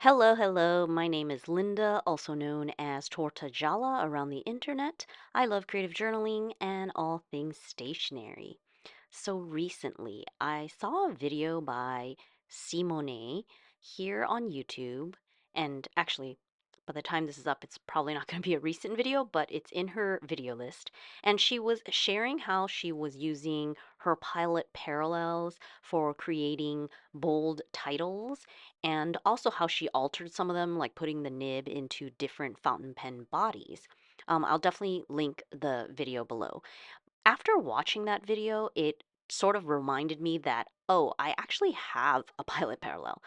Hello, hello. My name is Linda, also known as Tortajala around the internet. I love creative journaling and all things stationery. So recently, I saw a video by Simone here on YouTube, and actually, by the time this is up, it's probably not going to be a recent video, but it's in her video list. And she was sharing how she was using her pilot parallels for creating bold titles and also how she altered some of them, like putting the nib into different fountain pen bodies. I'll definitely link the video below. After watching that video, it sort of reminded me that, oh, I actually have a pilot parallel.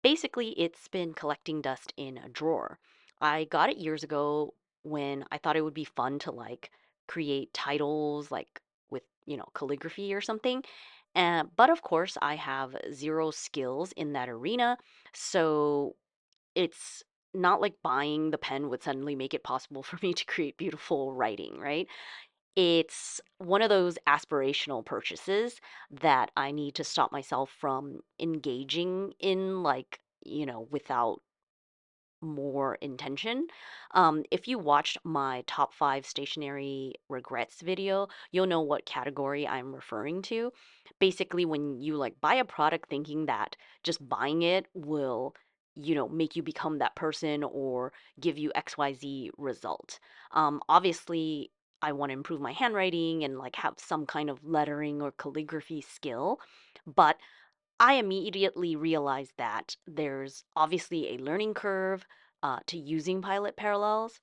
Basically, it's been collecting dust in a drawer. I got it years ago when I thought it would be fun to like create titles like with, calligraphy or something. But of course, I have zero skills in that arena. So it's not like buying the pen would suddenly make it possible for me to create beautiful writing, right? It's one of those aspirational purchases that I need to stop myself from engaging in, like, without more intention. If you watched my top five stationery regrets video, you'll know what category I'm referring to. Basically, when you like buy a product thinking that just buying it will, make you become that person or give you XYZ result. Obviously, I want to improve my handwriting and like have some kind of lettering or calligraphy skill, but I immediately realized that there's obviously a learning curve to using pilot parallels.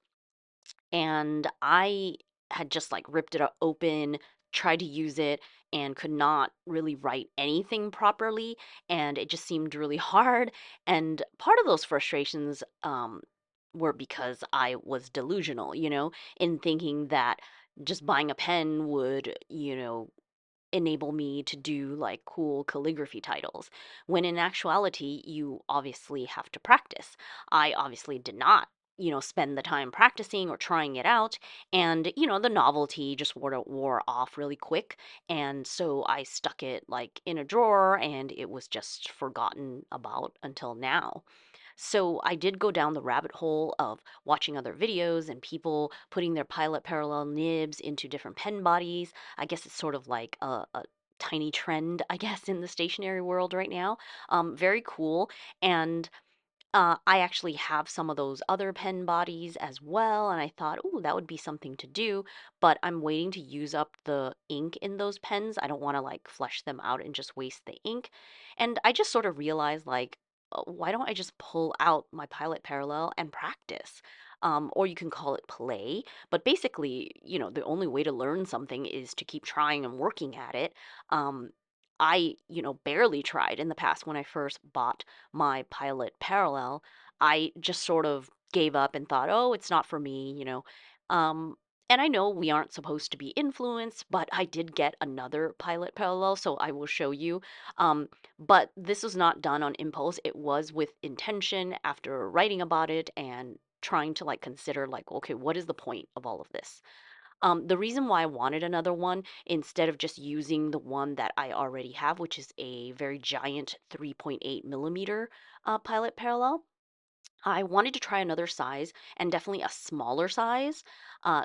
And I had just like ripped it open, tried to use it, and could not really write anything properly. And it just seemed really hard. And part of those frustrations were because I was delusional, in thinking that just buying a pen would, enable me to do like cool calligraphy titles, when in actuality, you obviously have to practice. I obviously did not, spend the time practicing or trying it out. And, the novelty just wore off really quick. And so I stuck it like in a drawer and it was just forgotten about until now. So I did go down the rabbit hole of watching other videos and people putting their pilot parallel nibs into different pen bodies. I guess it's sort of like a tiny trend, I guess, in the stationery world right now. Very cool. And I actually have some of those other pen bodies as well, and I thought, "Ooh, that would be something to do," but I'm waiting to use up the ink in those pens. I don't wanna, like, flush them out and just waste the ink, and I just sort of realized, like, why don't I just pull out my Pilot Parallel and practice? Or you can call it play, but basically, the only way to learn something is to keep trying and working at it. Um, I, barely tried in the past when I first bought my pilot parallel, I just sort of gave up and thought, oh, it's not for me. Um, and I know we aren't supposed to be influenced, but I did get another pilot parallel, so I will show you. But this was not done on impulse. It was with intention after writing about it and trying to like consider like, okay, what is the point of all of this? The reason why I wanted another one instead of just using the one that I already have, which is a very giant 3.8 millimeter pilot parallel, I wanted to try another size and definitely a smaller size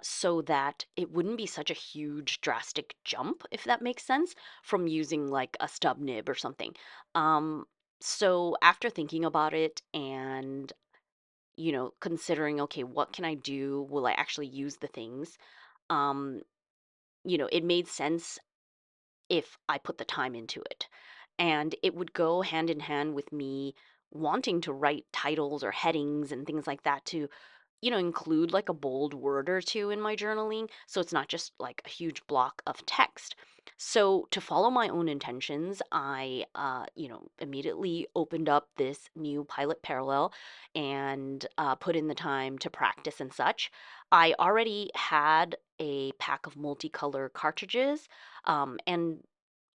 so that it wouldn't be such a huge, drastic jump, if that makes sense, from using like a stub nib or something. Um, so after thinking about it and considering, okay, what can I do? Will I actually use the things? Um, it made sense if I put the time into it. And it would go hand in hand with me wanting to write titles or headings and things like that to, include like a bold word or two in my journaling. So it's not just like a huge block of text. So to follow my own intentions, I, immediately opened up this new Pilot Parallel and put in the time to practice and such. I already had a pack of multicolor cartridges, and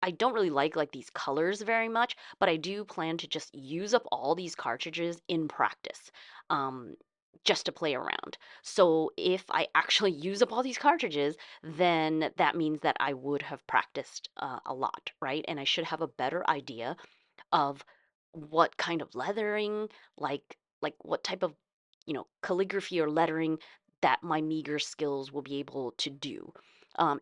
I don't really like these colors very much, but I do plan to just use up all these cartridges in practice, um, just to play around. So if I actually use up all these cartridges, then that means that I would have practiced a lot, right? And I should have a better idea of what kind of leathering, like like what type of, calligraphy or lettering that my meager skills will be able to do.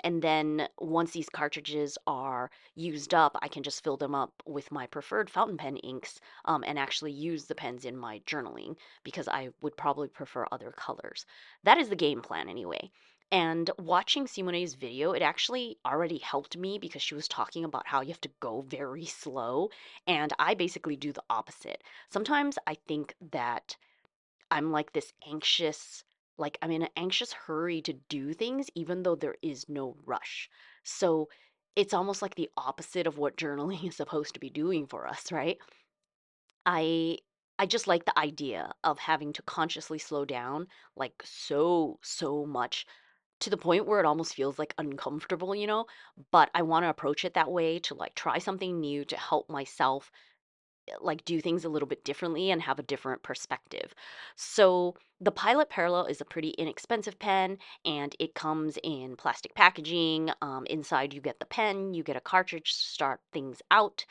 And then once these cartridges are used up, I can just fill them up with my preferred fountain pen inks, and actually use the pens in my journaling because I would probably prefer other colors. That is the game plan anyway. And watching Simone's video, it actually already helped me because she was talking about how you have to go very slow. And I basically do the opposite. Sometimes I think that I'm like this anxious, like I'm in an anxious hurry to do things, even though there is no rush. So it's almost like the opposite of what journaling is supposed to be doing for us, right? I I just like the idea of having to consciously slow down like so much to the point where it almost feels like uncomfortable. But I want to approach it that way to like try something new to help myself like do things a little bit differently and have a different perspective. So the Pilot Parallel is a pretty inexpensive pen and it comes in plastic packaging. Inside you get the pen, you get a cartridge to start things out.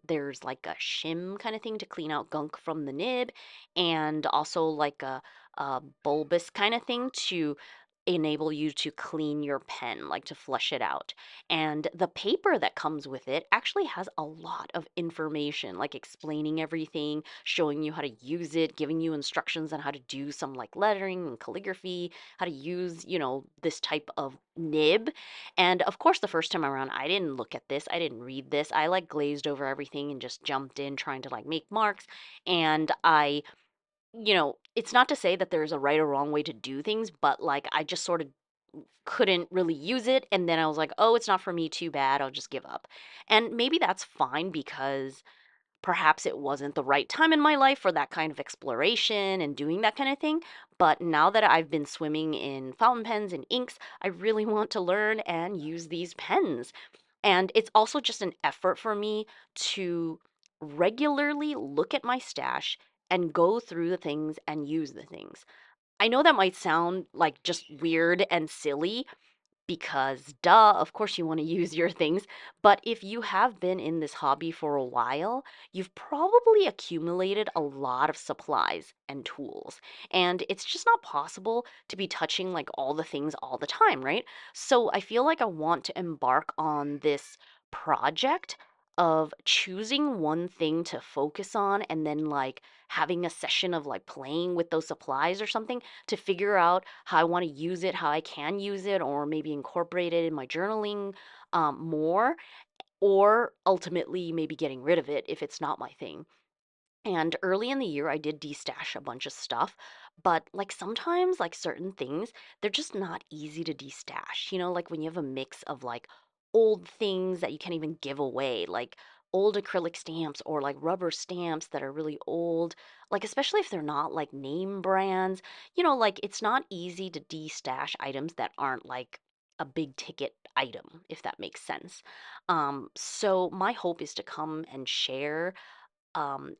There's like a shim kind of thing to clean out gunk from the nib, and also like a bulbous kind of thing to enable you to clean your pen, like to flush it out. And the paper that comes with it actually has a lot of information, like explaining everything, showing you how to use it, giving you instructions on how to do some like lettering and calligraphy, how to use, this type of nib. And of course, the first time around, I didn't look at this, I didn't read this. I like glazed over everything and just jumped in trying to like make marks. And it's not to say that there's a right or wrong way to do things, but like I just sort of couldn't really use it. And then I was like, oh, it's not for me, too bad. I'll just give up. And maybe that's fine because perhaps it wasn't the right time in my life for that kind of exploration and doing that kind of thing. But now that I've been swimming in fountain pens and inks, I really want to learn and use these pens. And it's also just an effort for me to regularly look at my stash and go through the things and use the things. I know that might sound like just weird and silly, because duh, of course you want to use your things. But if you have been in this hobby for a while, you've probably accumulated a lot of supplies and tools. And it's just not possible to be touching like all the things all the time, right? So I feel like I want to embark on this project of choosing one thing to focus on and then like having a session of like playing with those supplies or something to figure out how I want to use it, how I can use it, or maybe incorporate it in my journaling more, or ultimately maybe getting rid of it if it's not my thing. And early in the year, I did destash a bunch of stuff, but like sometimes, like certain things, they're just not easy to destash. Like when you have a mix of like old things that you can't even give away, like old acrylic stamps or like rubber stamps that are really old, like especially if they're not like name brands, like it's not easy to destash items that aren't like a big ticket item, if that makes sense. So my hope is to come and share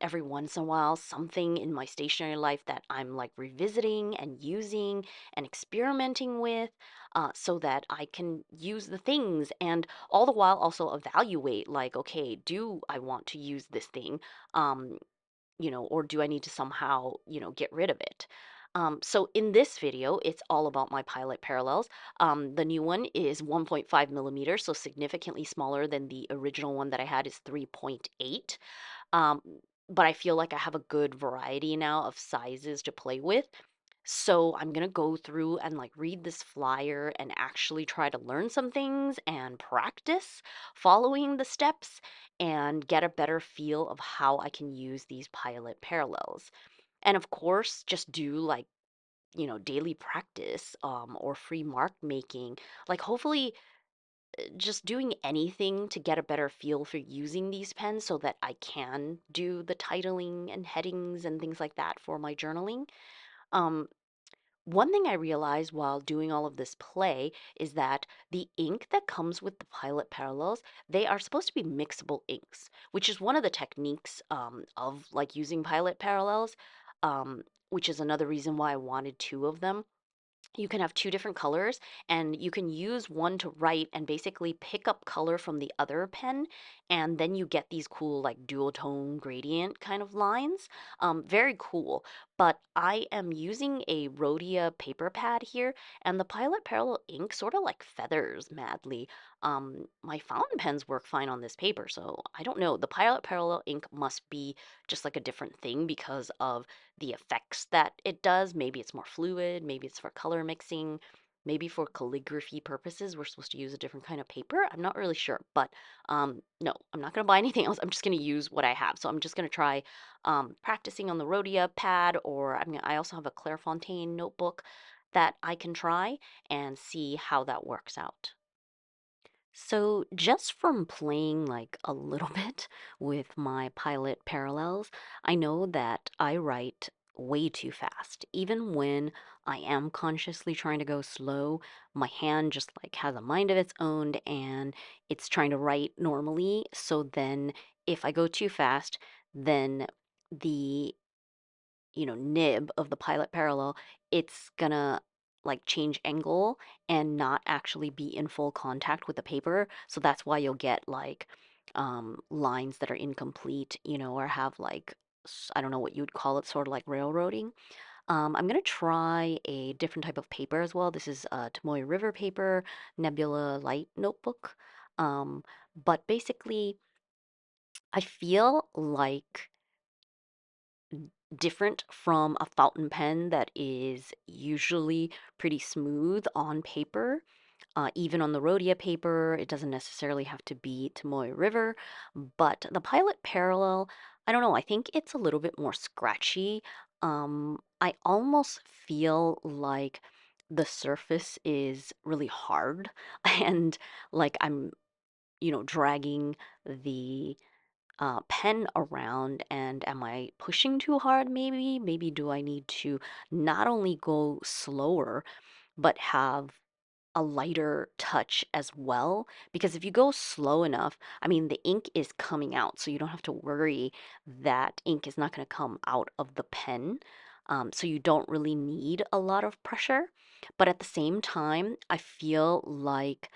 every once in a while something in my stationary life that I'm like revisiting and using and experimenting with, so that I can use the things and all the while also evaluate like, okay, do I want to use this thing? Um, or do I need to somehow, get rid of it? So in this video, it's all about my pilot parallels. The new one is 1.5 millimeters, so significantly smaller than the original one that I had is 3.8. Um, but I feel like I have a good variety now of sizes to play with. So I'm gonna go through and like read this flyer and actually try to learn some things and practice following the steps and get a better feel of how I can use these pilot parallels. And of course, just do like, daily practice or free mark making. Like hopefully just doing anything to get a better feel for using these pens so that I can do the titling and headings and things like that for my journaling. Um, One thing I realized while doing all of this play is that the ink that comes with the Pilot Parallels, they are supposed to be mixable inks, which is one of the techniques of like using Pilot Parallels, which is another reason why I wanted two of them. you can have two different colors and you can use one to write and basically pick up color from the other pen, and then you get these cool like dual tone gradient kind of lines. Very cool. But I am using a Rhodia paper pad here, and the Pilot Parallel ink sort of like feathers madly. My fountain pens work fine on this paper, so I don't know. The Pilot Parallel ink must be just like a different thing because of the effects that it does. Maybe it's more fluid, maybe it's for color mixing, maybe for calligraphy purposes we're supposed to use a different kind of paper. I'm not really sure, but no, I'm not going to buy anything else. I'm just going to use what I have. So I'm just going to try practicing on the Rhodia pad, or I also have a Clairefontaine notebook that I can try and see how that works out. So, just from playing like a little bit with my pilot parallels, I know that I write way too fast. Even when I am consciously trying to go slow, my hand just like has a mind of its own and it's trying to write normally. So then if I go too fast, then the nib of the pilot parallel, it's gonna like change angle and not actually be in full contact with the paper. So that's why you'll get like lines that are incomplete, or have like, I don't know what you'd call it, sort of like railroading. I'm gonna try a different type of paper as well. This is Tomoe River paper, Nebula Light notebook. But basically, I feel like different from a fountain pen that is usually pretty smooth on paper. Even on the Rhodia paper, it doesn't necessarily have to be Tomoe River, but the Pilot Parallel, I don't know, I think it's a little bit more scratchy. I almost feel like the surface is really hard and like I'm, dragging the pen around, and am I pushing too hard maybe? Maybe do I need to not only go slower but have a lighter touch as well? Because if you go slow enough, I mean, the ink is coming out, so you don't have to worry that ink is not going to come out of the pen. So you don't really need a lot of pressure. But at the same time, I feel like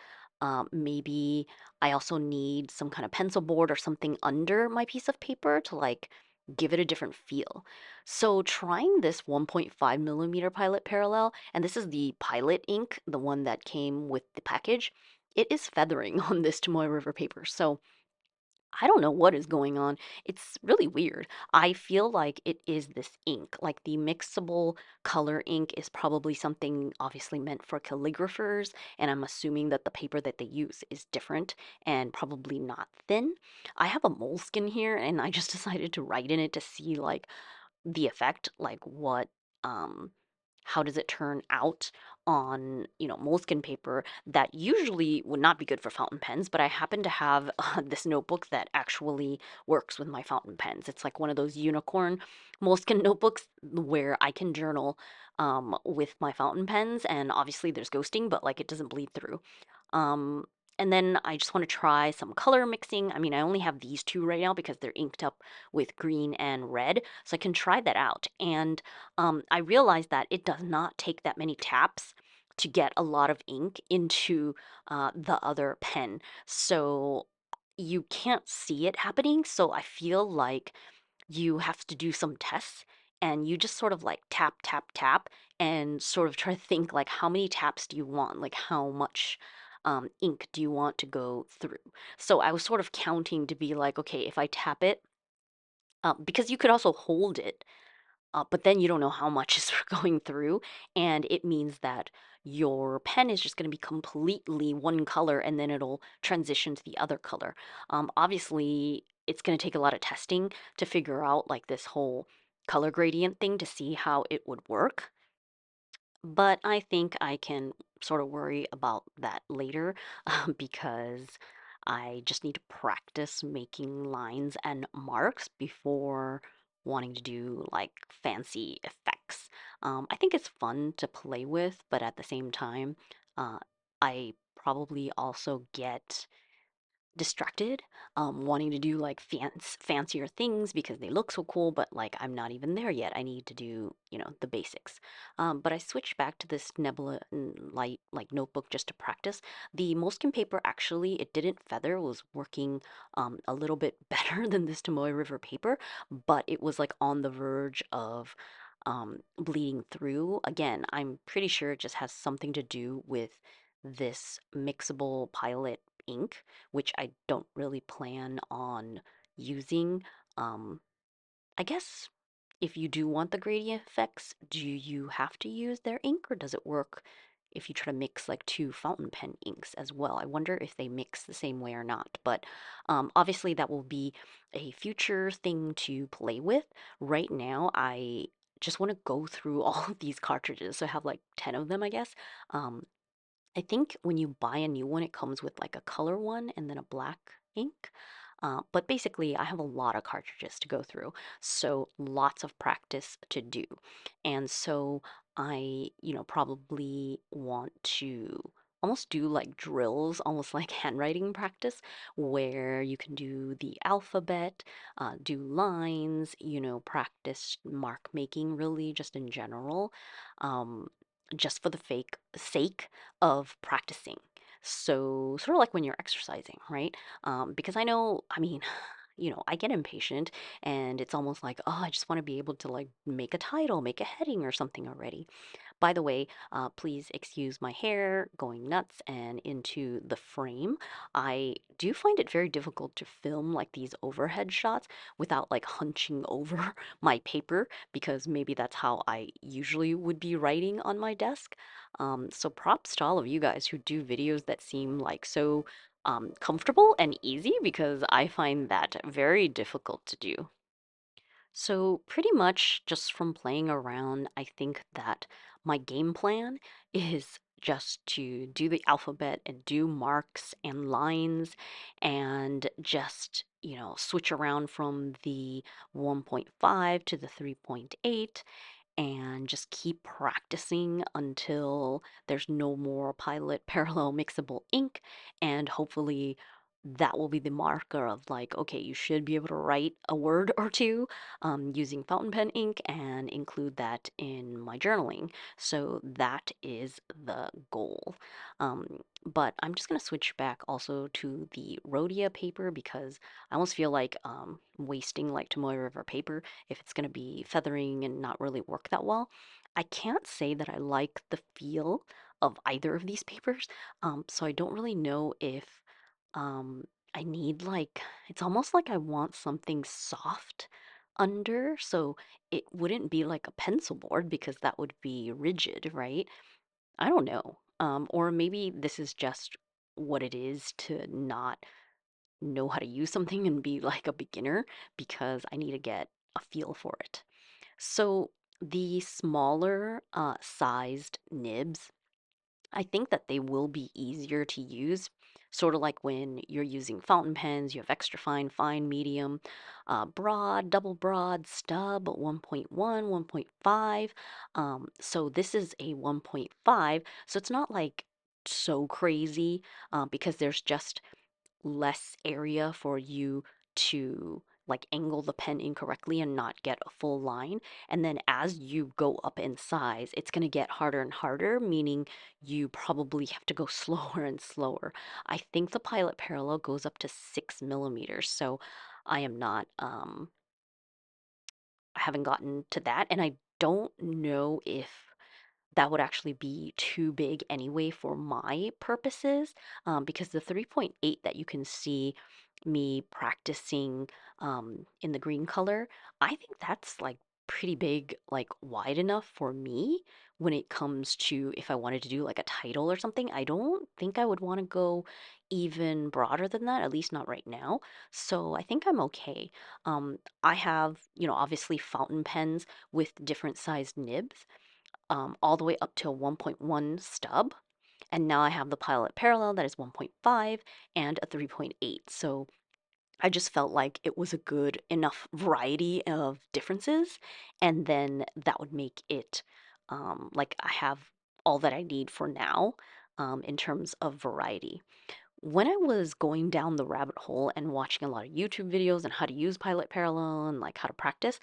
maybe I also need some kind of pencil board or something under my piece of paper to like give it a different feel. So trying this 1.5 millimeter Pilot Parallel, and this is the Pilot ink, the one that came with the package, it is feathering on this Tomoe River paper. So I don't know what is going on. It's really weird. I feel like it is this ink. Like the mixable color ink is probably something obviously meant for calligraphers, and I'm assuming that the paper that they use is different and probably not thin. I have a moleskin here, and I just decided to write in it to see like the effect, like what, um, how does it turn out on, moleskin paper that usually would not be good for fountain pens, but I happen to have this notebook that actually works with my fountain pens. It's like one of those unicorn moleskin notebooks where I can journal with my fountain pens, and obviously there's ghosting, but like it doesn't bleed through. Um, and then I just want to try some color mixing. I mean, I only have these two right now because they're inked up with green and red, so I can try that out. And I realized that it does not take that many taps to get a lot of ink into the other pen. So you can't see it happening. So I feel like you have to do some tests and you just sort of like tap, tap, tap and sort of try to think like how many taps do you want? Like how much ink do you want to go through? So I was sort of counting to be like, okay, if I tap it, because you could also hold it, but then you don't know how much is going through, and it means that your pen is just going to be completely one color and then it'll transition to the other color. Obviously, it's going to take a lot of testing to figure out like this whole color gradient thing to see how it would work. But I think I can sort of worry about that later because I just need to practice making lines and marks before wanting to do like fancy effects. I think it's fun to play with, but at the same time, uh, I probably also get distracted, wanting to do like fancier things because they look so cool, but like I'm not even there yet. I need to do, the basics. But I switched back to this Nebula light like notebook just to practice. The Moleskin paper actually, it didn't feather, was working a little bit better than this Tomoe River paper, but it was like on the verge of bleeding through. Again, I'm pretty sure it just has something to do with this mixable pilot ink, which I don't really plan on using. Um, I guess if you do want the gradient effects, do you have to use their ink or does it work if you try to mix like two fountain pen inks as well? I wonder if they mix the same way or not. But obviously, that will be a future thing to play with. Right now, I just want to go through all of these cartridges. So I have like 10 of them, I guess. Um, I think when you buy a new one, it comes with like a color one and then a black ink. But basically, I have a lot of cartridges to go through, so lots of practice to do. And so I, probably want to almost do like drills, almost like handwriting practice, where you can do the alphabet, do lines, practice mark making really just in general. Um, just for the fake sake of practicing. So, sort of like when you're exercising, right? Because I know, I mean, I get impatient and it's almost like, oh, I just want to be able to like make a title, make a heading or something already. By the way, please excuse my hair going nuts and into the frame. I do find it very difficult to film like these overhead shots without like hunching over my paper because maybe that's how I usually would be writing on my desk. So props to all of you guys who do videos that seem like so comfortable and easy because I find that very difficult to do. So, pretty much just from playing around, I think that my game plan is just to do the alphabet and do marks and lines and just, switch around from the 1.5 to the 3.8 and just keep practicing until there's no more pilot parallel mixable ink. And hopefully, that will be the marker of like, okay, you should be able to write a word or two using fountain pen ink and include that in my journaling. So that is the goal. But I'm just going to switch back also to the Rhodia paper because I almost feel like wasting like Tomoe River paper if it's going to be feathering and not really work that well. I can't say that I like the feel of either of these papers, so I don't really know if um, I need like, it's almost like I want something soft under, so it wouldn't be like a pencil board because that would be rigid, right? I don't know. Or maybe this is just what it is to not know how to use something and be like a beginner because I need to get a feel for it. So the smaller sized nibs, I think that they will be easier to use. Sort of like when you're using fountain pens, you have extra fine, fine, medium, broad, double broad, stub, 1.1, 1.5. So this is a 1.5. So it's not like so crazy because there's just less area for you to like angle the pen incorrectly and not get a full line. And then as you go up in size, it's going to get harder and harder, meaning you probably have to go slower and slower. I think the Pilot Parallel goes up to 6 millimeters. So I am not, I haven't gotten to that. And I don't know if that would actually be too big anyway for my purposes because the 3.8 that you can see me practicing in the green color, I think that's like pretty big, like wide enough for me when it comes to if I wanted to do like a title or something. I don't think I would want to go even broader than that, at least not right now. So I think I'm okay. I have, obviously fountain pens with different sized nibs all the way up to a 1.1 stub. And now I have the Pilot Parallel that is 1.5 and a 3.8. So I just felt like it was a good enough variety of differences. And then that would make it like I have all that I need for now in terms of variety. When I was going down the rabbit hole and watching a lot of YouTube videos on how to use Pilot Parallel and like how to practice,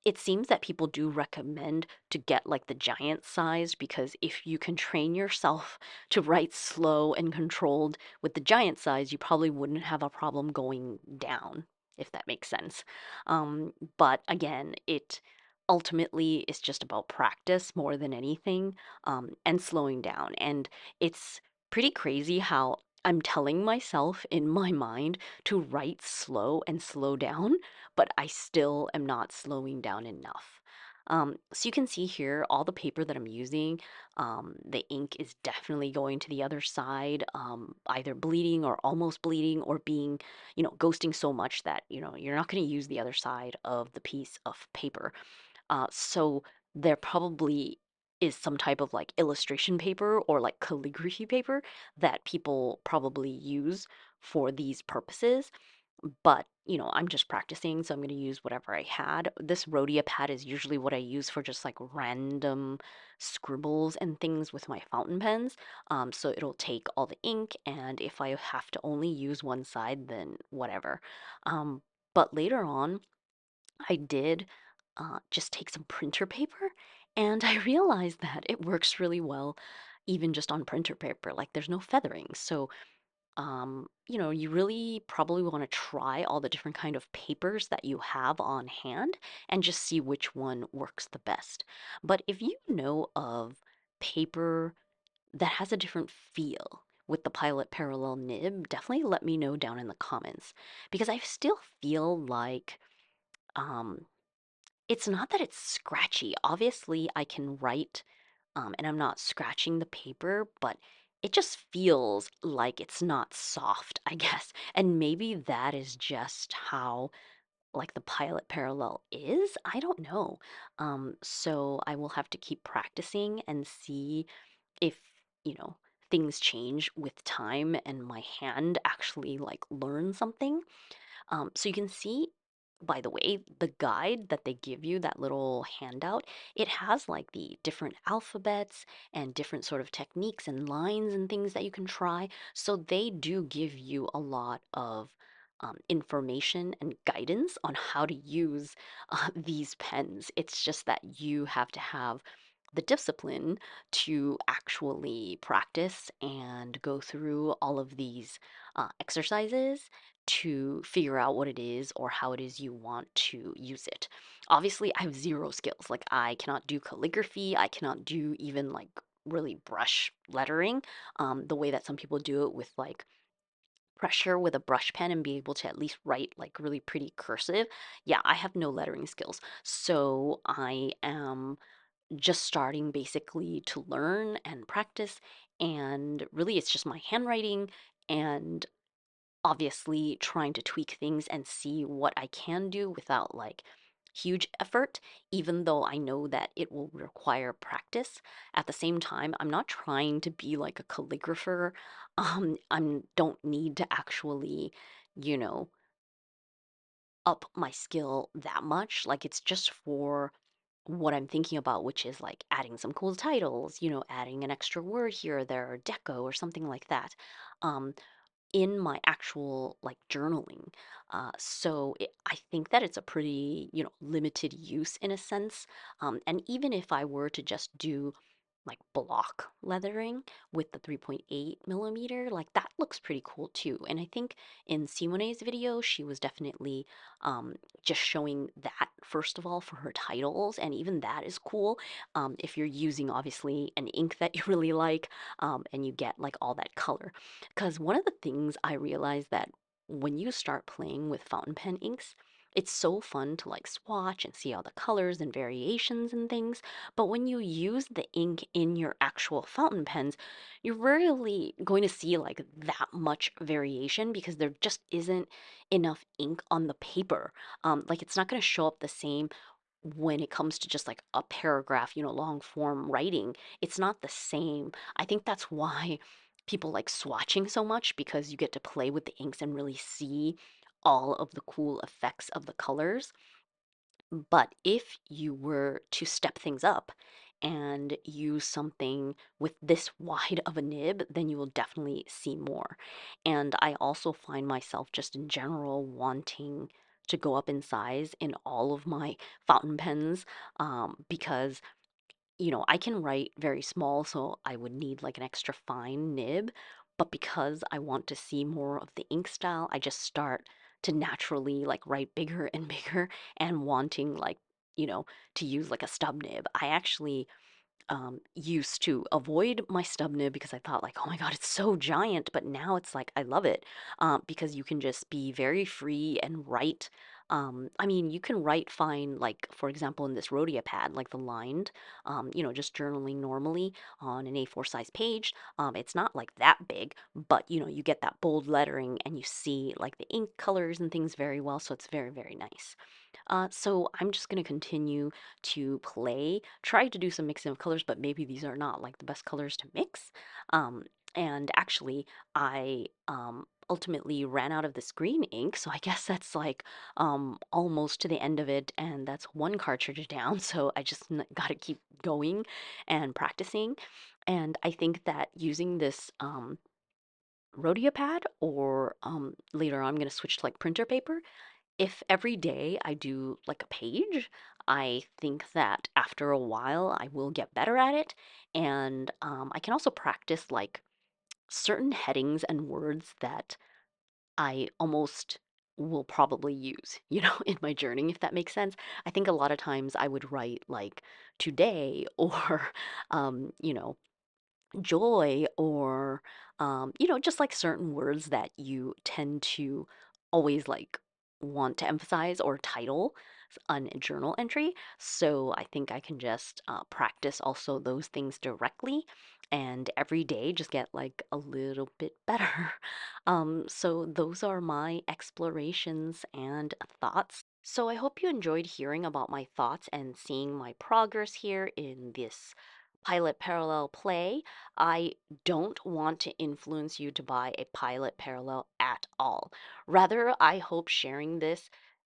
it seems that people do recommend to get like the giant size because if you can train yourself to write slow and controlled with the giant size, you probably wouldn't have a problem going down, if that makes sense. But again, it ultimately is just about practice more than anything, and slowing down. And it's pretty crazy how I'm telling myself in my mind to write slow and slow down, but I still am not slowing down enough. So you can see here all the paper that I'm using. The ink is definitely going to the other side, either bleeding or almost bleeding, or being, ghosting so much that, you're not going to use the other side of the piece of paper. So there probably is some type of like illustration paper or like calligraphy paper that people probably use for these purposes. But, I'm just practicing, so I'm going to use whatever I had. This Rhodia pad is usually what I use for just like random scribbles and things with my fountain pens. So it'll take all the ink, and if I have to only use one side, then whatever. Um, but later on, I did just take some printer paper, and I realized that it works really well even just on printer paper. Like there's no feathering. So you really probably want to try all the different kind of papers that you have on hand and just see which one works the best. But if you know of paper that has a different feel with the Pilot Parallel nib, definitely let me know down in the comments because I still feel like um, it's not that it's scratchy. Obviously, I can write, and I'm not scratching the paper, but it just feels like it's not soft, I guess. And maybe that is just how like the Pilot Parallel is. I don't know. So I will have to keep practicing and see if, you know, things change with time and my hand actually like learns something. So you can see, by the way, the guide that they give you, that little handout, it has like the different alphabets and different sort of techniques and lines and things that you can try. So they do give you a lot of information and guidance on how to use these pens. It's just that you have to have the discipline to actually practice and go through all of these exercises to figure out what it is or how it is you want to use it. Obviously, I have zero skills. Like, I cannot do calligraphy, I cannot do even like really brush lettering, the way that some people do it with like pressure with a brush pen and be able to at least write like really pretty cursive. Yeah, I have no lettering skills. So I am just starting basically to learn and practice. And really, it's just my handwriting and obviously trying to tweak things and see what I can do without like huge effort, even though I know that it will require practice. At the same time, I'm not trying to be like a calligrapher. I don't need to actually, you know, up my skill that much. Like it's just for what I'm thinking about, which is like adding some cool titles, adding an extra word here or there, or deco or something like that. Um, in my actual like journaling. I think that it's a pretty, limited use in a sense. And even if I were to just do like block leathering with the 3.8 millimeter, like that looks pretty cool too. And I think in Simone's video, she was definitely just showing that first of all for her titles, and even that is cool. If you're using obviously an ink that you really like, and you get like all that color. Because one of the things I realized that when you start playing with fountain pen inks, it's so fun to like swatch and see all the colors and variations and things. But when you use the ink in your actual fountain pens, you're rarely going to see like that much variation because there just isn't enough ink on the paper. Like it's not going to show up the same when it comes to just like a paragraph, long form writing. It's not the same. I think that's why people like swatching so much because you get to play with the inks and really see all of the cool effects of the colors. But if you were to step things up and use something with this wide of a nib, then you will definitely see more. And I also find myself just in general wanting to go up in size in all of my fountain pens, because I can write very small, so I would need like an extra fine nib. But because I want to see more of the ink style, I just start to naturally like write bigger and bigger and wanting like, you know, to use like a stub nib. I actually used to avoid my stub nib because I thought like, oh my God, it's so giant. But now it's like, I love it because you can just be very free and write. I mean, you can write fine, like, for example, in this Rhodia pad, like the lined, just journaling normally on an A4 size page. It's not like that big, but, you get that bold lettering and you see like the ink colors and things very well. So it's very, very nice. So I'm just going to continue to play, try to do some mixing of colors, but maybe these are not like the best colors to mix. Um, and actually, I ultimately ran out of this green ink, so I guess that's like almost to the end of it, and that's one cartridge down. So I just got to keep going and practicing. And I think that using this Rhodia pad, or later on, I'm going to switch to like printer paper. If every day I do like a page, I think that after a while I will get better at it. And I can also practice like certain headings and words that I almost will probably use, in my journaling, if that makes sense. I think a lot of times I would write like today or, um, you know, joy, or just like certain words that you tend to always like want to emphasize or title on a journal entry. So I think I can just practice also those things directly, and every day just get like a little bit better. So those are my explorations and thoughts. So I hope you enjoyed hearing about my thoughts and seeing my progress here in this pilot parallel play. I don't want to influence you to buy a pilot parallel at all. Rather, I hope sharing this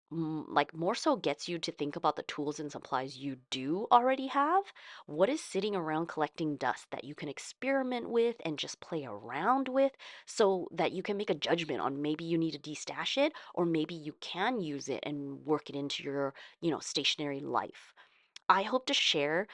like more so gets you to think about the tools and supplies you do already have. What is sitting around collecting dust that you can experiment with and just play around with, so that you can make a judgment on maybe you need to destash it, or maybe you can use it and work it into your, stationary life. I hope to share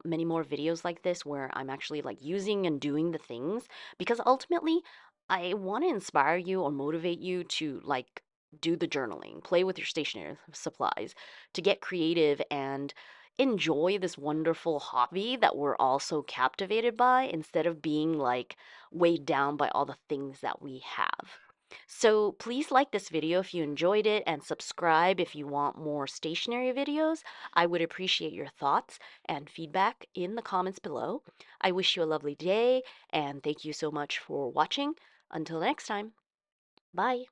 many more videos like this where I'm actually like using and doing the things, because ultimately I want to inspire you or motivate you to like do the journaling, play with your stationery supplies, to get creative and enjoy this wonderful hobby that we're all so captivated by, instead of being like weighed down by all the things that we have. So please like this video if you enjoyed it, and subscribe if you want more stationery videos. I would appreciate your thoughts and feedback in the comments below. I wish you a lovely day, and thank you so much for watching. Until next time, bye.